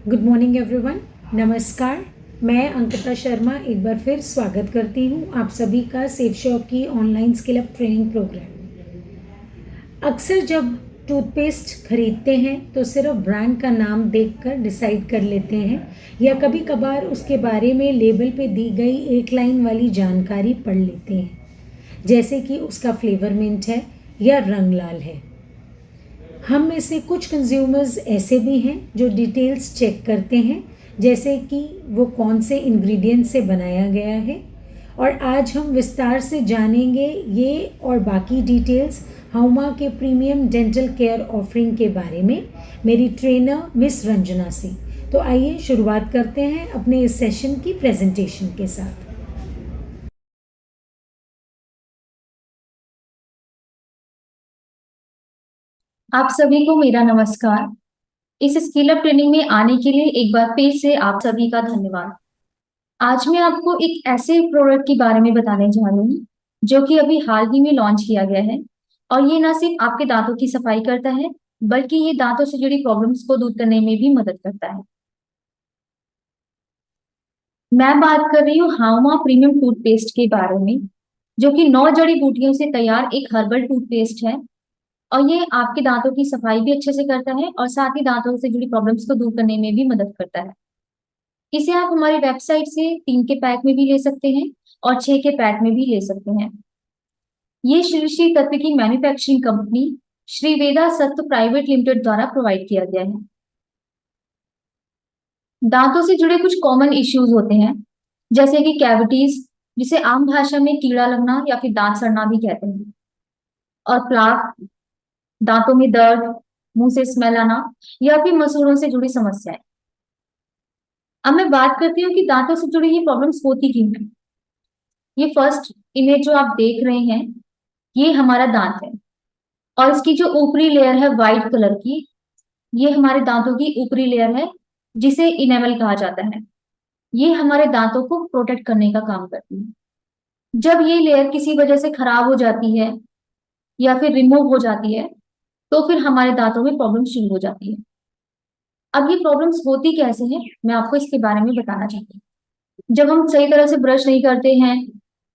Good morning everyone. नमस्कार। मैं अंकिता शर्मा एक बार फिर स्वागत करती हूँ आप सभी का सेफ शॉप की online skill up training programme. अक्सर जब टूथपेस्ट खरीदते हैं तो सिर्फ ब्रांड का नाम देखकर डिसाइड कर लेते हैं या कभी कभार उसके बारे में लेबल पे दी गई एक लाइन वाली जानकारी पढ़ लेते हैं, जैसे कि उसका फ्लेवर मिंट है या रंग लाल है। हम में से कुछ कंज्यूमर्स ऐसे भी हैं जो डिटेल्स चेक करते हैं, जैसे कि वो कौन से इंग्रेडिएंट से बनाया गया है। और आज हम विस्तार से जानेंगे ये और बाकी डिटेल्स हाउमा के प्रीमियम डेंटल केयर ऑफरिंग के बारे में मेरी ट्रेनर मिस रंजना से। तो आइए शुरुआत करते हैं अपने इस सेशन की प्रेजेंटेशन के साथ। आप सभी को मेरा नमस्कार। इस स्किल अप ट्रेनिंग में आने के लिए एक बार फिर से आप सभी का धन्यवाद। आज मैं आपको एक ऐसे प्रोडक्ट के बारे में बताने जा रही हूँ जो कि अभी हाल ही में लॉन्च किया गया है। और ये ना सिर्फ आपके दांतों की सफाई करता है, बल्कि ये दांतों से जुड़ी प्रॉब्लम्स को दूर करने में भी मदद करता है। मैं बात कर रही हूँ हाउमा प्रीमियम टूथपेस्ट के बारे में, जो कि 9 जड़ी बूटियों से तैयार एक हर्बल टूथपेस्ट है। और ये आपके दांतों की सफाई भी अच्छे से करता है और साथ ही दांतों से जुड़ी प्रॉब्लम्स को दूर करने में भी मदद करता है। इसे आप हमारी वेबसाइट से 3 के पैक में भी ले सकते हैं और 6 के पैक में भी ले सकते हैं। ये श्री श्री तत्व की मैन्युफैक्चरिंग कंपनी श्री वेदा सत्व प्राइवेट लिमिटेड द्वारा प्रोवाइड किया गया है। दांतों से जुड़े कुछ कॉमन इश्यूज होते हैं, जैसे कि कैविटीज, जिसे आम भाषा में कीड़ा लगना या फिर दांत सड़ना भी कहते हैं, और प्लाक, दांतों में दर्द, मुंह से स्मेल आना या फिर मसूड़ों से जुड़ी समस्याएं। अब मैं बात करती हूँ कि दांतों से जुड़ी ये प्रॉब्लम्स होती क्यों है। ये फर्स्ट इमेज जो आप देख रहे हैं, ये हमारा दांत है और इसकी जो ऊपरी लेयर है व्हाइट कलर की, ये हमारे दांतों की ऊपरी लेयर है, जिसे इनेमल कहा जाता है। ये हमारे दांतों को प्रोटेक्ट करने का काम करती है। जब ये लेयर किसी वजह से खराब हो जाती है या फिर रिमूव हो जाती है, तो फिर हमारे दांतों में प्रॉब्लम शुरू हो जाती है। अब ये प्रॉब्लम्स होती कैसे हैं, मैं आपको इसके बारे में बताना चाहती हूँ। जब हम सही तरह से ब्रश नहीं करते हैं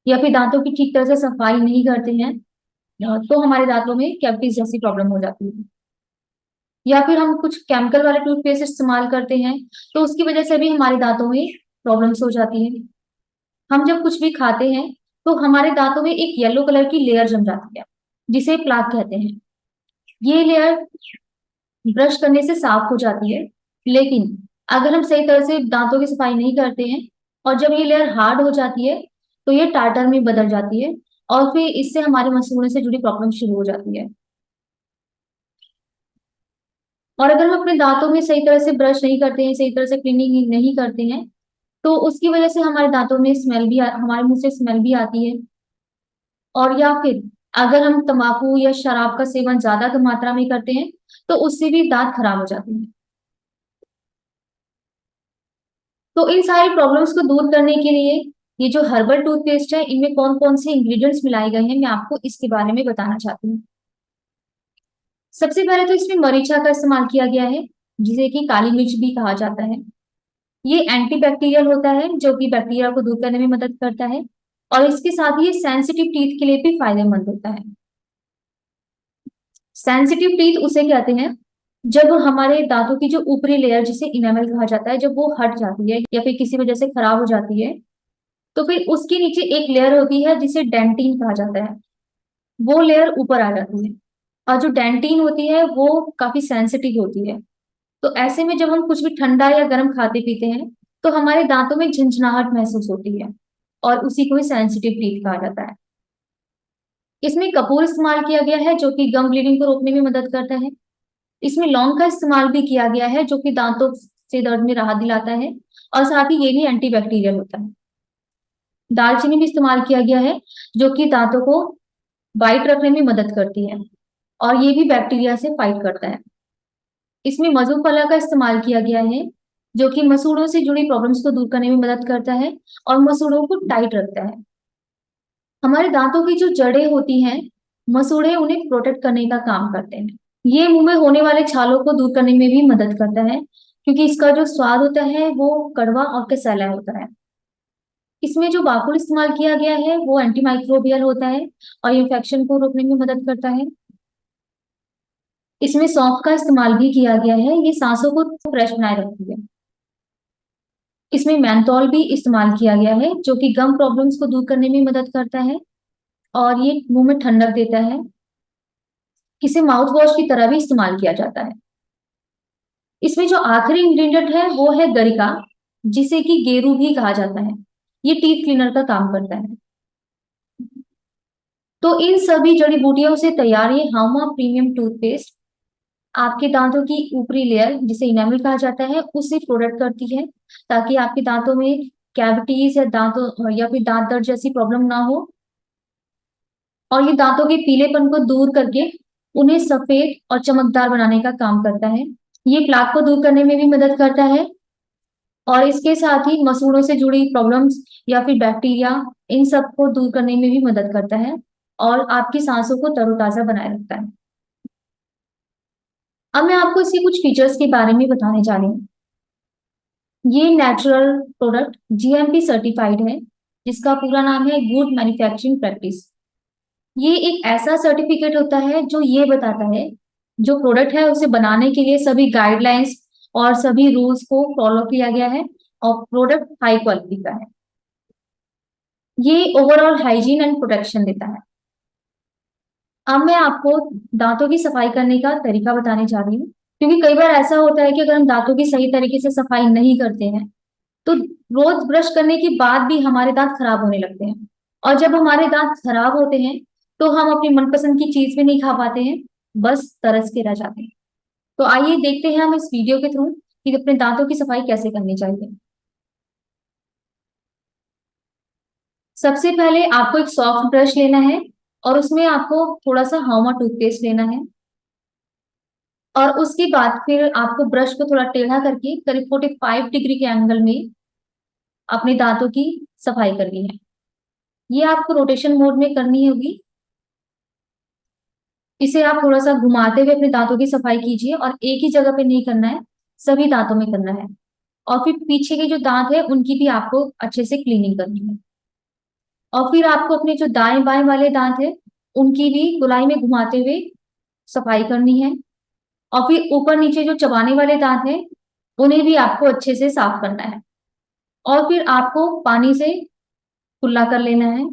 या फिर दांतों की ठीक तरह से सफाई नहीं करते हैं, तो हमारे दांतों में कैविटीज जैसी प्रॉब्लम हो जाती है। या फिर हम कुछ केमिकल वाले टूथपेस्ट इस्तेमाल करते हैं, तो उसकी वजह से भी हमारे दांतों में प्रॉब्लम्स हो जाती है। हम जब कुछ भी खाते हैं, तो हमारे दांतों में एक येलो कलर की लेयर जम जाती है, जिसे प्लाक कहते हैं। ये लेयर ब्रश करने से साफ हो जाती है, लेकिन अगर हम सही तरह से दांतों की सफाई नहीं करते हैं और जब ये लेयर हार्ड हो जाती है, तो ये टार्टर में बदल जाती है और फिर इससे हमारे मसूड़ों से जुड़ी प्रॉब्लम शुरू हो जाती है। और अगर हम अपने दांतों में सही तरह से ब्रश नहीं करते हैं, सही तरह से क्लीनिंग नहीं करते हैं, तो उसकी वजह से हमारे दांतों में हमारे मुंह से स्मेल भी आती है। और या फिर अगर हम तंबाकू या शराब का सेवन ज्यादा मात्रा में करते हैं, तो उससे भी दांत खराब हो जाते हैं। तो इन सारी प्रॉब्लम्स को दूर करने के लिए ये जो हर्बल टूथपेस्ट है, इनमें कौन कौन से इंग्रेडिएंट्स मिलाए गए हैं, मैं आपको इसके बारे में बताना चाहती हूँ। सबसे पहले तो इसमें मरीचा का इस्तेमाल किया गया है, जिसे कि काली मिर्च भी कहा जाता है। ये एंटीबैक्टीरियल होता है, जो कि बैक्टीरिया को दूर करने में मदद करता है। और इसके साथ ही ये सेंसिटिव टीथ के लिए भी फायदेमंद होता है। सेंसिटिव टीथ उसे कहते हैं जब हमारे दांतों की जो ऊपरी लेयर, जिसे इनेमल कहा जाता है, जब वो हट जाती है या फिर किसी वजह से खराब हो जाती है, तो फिर उसके नीचे एक लेयर होती है जिसे डेंटिन कहा जाता है। वो लेयर ऊपर आ जाती है और जो डेंटिन होती है वो काफी सेंसिटिव होती है। तो ऐसे में जब हम कुछ भी ठंडा या गर्म खाते पीते हैं, तो हमारे दांतों में झंझनाहट महसूस होती है और उसी को ही सेंसिटिव टीथ कहा जाता है। इसमें कपूर इस्तेमाल किया गया है, जो कि गम ब्लीडिंग को रोकने में मदद करता है। इसमें लौंग का इस्तेमाल भी किया गया है, जो कि दांतों से दर्द में राहत दिलाता है और साथ ही ये भी एंटीबैक्टीरियल होता है। दालचीनी भी इस्तेमाल किया गया है, जो कि दांतों को वाइट रखने में मदद करती है और ये भी बैक्टीरिया से फाइट करता है। इसमें मधुफला का इस्तेमाल किया गया है, जो कि मसूड़ों से जुड़ी प्रॉब्लम्स को दूर करने में मदद करता है और मसूड़ों को टाइट रखता है। हमारे दांतों की जो जड़ें होती हैं, मसूड़े उन्हें प्रोटेक्ट करने का काम करते हैं। ये मुंह में होने वाले छालों को दूर करने में भी मदद करता है, क्योंकि इसका जो स्वाद होता है वो कड़वा और कसैला होता है। इसमें जो बाकुल इस्तेमाल किया गया है वो एंटीमाइक्रोबियल होता है और इन्फेक्शन को रोकने में मदद करता है। इसमें सौंफ का इस्तेमाल भी किया गया है, ये सांसों को फ्रेश बनाए रखती है। इसमें मेंथोल भी इस्तेमाल किया गया है जो कि गम प्रॉब्लम्स को दूर करने में मदद करता है और ये मुंह में ठंडक देता है। इसे माउथ वॉश की तरह भी इस्तेमाल किया जाता है। इसमें जो आखिरी इंग्रेडिएंट है वो है गरिका, जिसे कि गेरू भी कहा जाता है। ये टीथ क्लीनर का काम करता है। तो इन सभी जड़ी बूटियों से तैयार ये हामा प्रीमियम टूथपेस्ट आपके दांतों की ऊपरी लेयर, जिसे इनेमल कहा जाता है, उसे प्रोटेक्ट करती है ताकि आपके दांतों में कैविटीज या दांतों या फिर दांत दर्द जैसी प्रॉब्लम ना हो। और ये दांतों के पीलेपन को दूर करके उन्हें सफेद और चमकदार बनाने का काम करता है। ये प्लाक को दूर करने में भी मदद करता है और इसके साथ ही मसूड़ों से जुड़ी प्रॉब्लम्स या फिर बैक्टीरिया, इन सब को दूर करने में भी मदद करता है और आपकी सांसों को तरोताजा बनाए रखता है। अब मैं आपको इसके कुछ फीचर्स के बारे में बताने जा रही हूँ। ये नेचुरल प्रोडक्ट जीएमपी सर्टिफाइड है, जिसका पूरा नाम है गुड मैन्युफैक्चरिंग प्रैक्टिस। ये एक ऐसा सर्टिफिकेट होता है जो ये बताता है जो प्रोडक्ट है उसे बनाने के लिए सभी गाइडलाइंस और सभी रूल्स को फॉलो किया गया है और प्रोडक्ट हाई क्वालिटी का है। ये ओवरऑल हाइजीन एंड प्रोटेक्शन देता है। अब मैं आपको दांतों की सफाई करने का तरीका बताने जा रही हूँ, क्योंकि कई बार ऐसा होता है कि अगर हम दांतों की सही तरीके से सफाई नहीं करते हैं तो रोज ब्रश करने के बाद भी हमारे दांत खराब होने लगते हैं। और जब हमारे दांत खराब होते हैं तो हम अपनी मनपसंद की चीज भी नहीं खा पाते हैं, बस तरस के रह जाते हैं। तो आइए देखते हैं हम इस वीडियो के थ्रू कि अपने दांतों की सफाई कैसे करनी चाहिए। सबसे पहले आपको एक सॉफ्ट ब्रश लेना है और उसमें आपको थोड़ा सा हाउमा टूथपेस्ट लेना है और उसके बाद फिर आपको ब्रश को थोड़ा टेढ़ा करके करीब 45 डिग्री के एंगल में अपने दांतों की सफाई करनी है। ये आपको रोटेशन मोड में करनी होगी। इसे आप थोड़ा सा घुमाते हुए अपने दांतों की सफाई कीजिए और एक ही जगह पे नहीं करना है, सभी दांतों में करना है। और फिर पीछे के जो दांत है उनकी भी आपको अच्छे से क्लीनिंग करनी है। और फिर आपको अपने जो दाएं बाएं वाले दांत है उनकी भी गोलाई में घुमाते हुए सफाई करनी है। और फिर ऊपर नीचे जो चबाने वाले दांत हैं उन्हें भी आपको अच्छे से साफ करना है। और फिर आपको पानी से कुल्ला कर लेना है।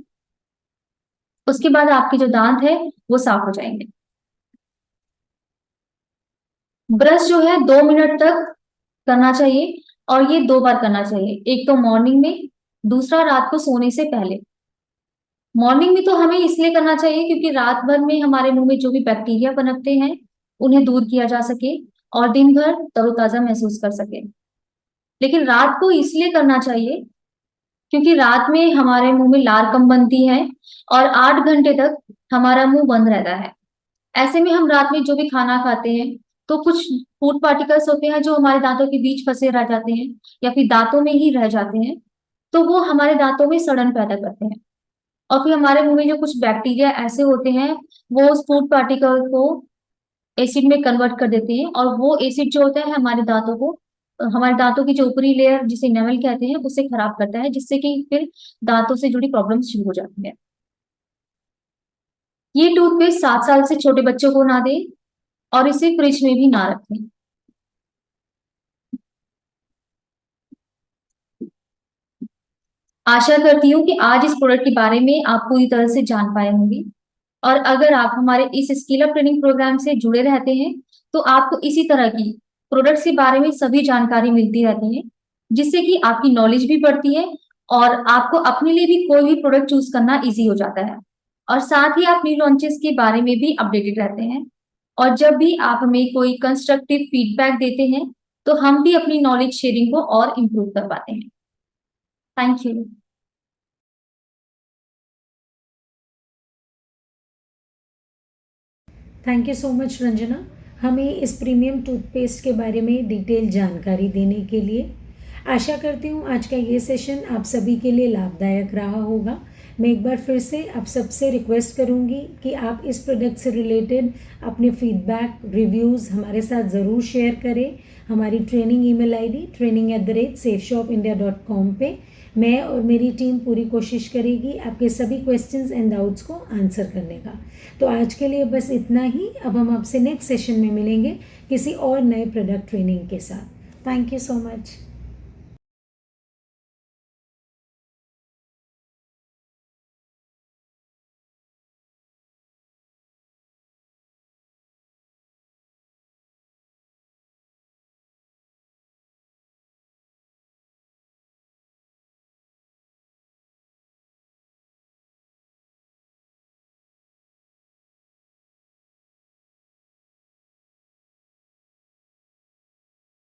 उसके बाद आपके जो दांत है वो साफ हो जाएंगे। ब्रश जो है 2 मिनट तक करना चाहिए और ये 2 बार करना चाहिए, एक तो मॉर्निंग में, दूसरा रात को सोने से पहले। मॉर्निंग में तो हमें इसलिए करना चाहिए क्योंकि रात भर में हमारे मुंह में जो भी बैक्टीरिया पनपते हैं उन्हें दूर किया जा सके और दिन भर तरोताजा महसूस कर सके। लेकिन रात को इसलिए करना चाहिए क्योंकि रात में हमारे मुंह में लार कम बनती है और 8 घंटे तक हमारा मुंह बंद रहता है। ऐसे में हम रात में जो भी खाना खाते हैं तो कुछ फूड पार्टिकल्स होते हैं जो हमारे दांतों के बीच फंसे रह जाते हैं या फिर दांतों में ही रह जाते हैं, तो वो हमारे दांतों में सड़न पैदा करते हैं। और फिर हमारे मुंह में जो कुछ बैक्टीरिया ऐसे होते हैं वो उस फूड पार्टिकल को एसिड में कन्वर्ट कर देते हैं और वो एसिड जो होता है हमारे दांतों की जो ऊपरी लेयर जिसे इनेमल कहते हैं उसे खराब करता है, जिससे कि फिर दांतों से जुड़ी प्रॉब्लम शुरू हो जाती है। ये टूथपेस्ट 7 साल से छोटे बच्चों को ना दें और इसे फ्रिज में भी ना रखें। आशा करती हूँ कि आज इस प्रोडक्ट के बारे में आप पूरी तरह से जान पाए होंगे और अगर आप हमारे इस स्किल अप ट्रेनिंग प्रोग्राम से जुड़े रहते हैं तो आपको इसी तरह की प्रोडक्ट्स के बारे में सभी जानकारी मिलती रहती है, जिससे कि आपकी नॉलेज भी बढ़ती है और आपको अपने लिए भी कोई भी प्रोडक्ट चूज करना इजी हो जाता है। और साथ ही आप न्यू लॉन्चेस के बारे में भी अपडेटेड रहते हैं और जब भी आप हमें कोई कंस्ट्रक्टिव फीडबैक देते हैं तो हम भी अपनी नॉलेज शेयरिंग को और इम्प्रूव कर पाते हैं। Thank you. Thank you so much Ranjana, हमें इस प्रीमियम टूथपेस्ट के बारे में डिटेल जानकारी देने के लिए। आशा करती हूँ आज का ये सेशन आप सभी के लिए लाभदायक रहा होगा। मैं एक बार फिर से आप सबसे रिक्वेस्ट करूँगी कि आप इस प्रोडक्ट से रिलेटेड अपने फीडबैक रिव्यूज़ हमारे साथ ज़रूर शेयर करें। हमारी ट्रेनिंग ईमेल आईडी training@safeshopindia.com पे मैं और मेरी टीम पूरी कोशिश करेगी आपके सभी क्वेश्चंस एंड डाउट्स को आंसर करने का। तो आज के लिए बस इतना ही। अब हम आपसे नेक्स्ट सेशन में मिलेंगे किसी और नए प्रोडक्ट ट्रेनिंग के साथ। Thank you so much.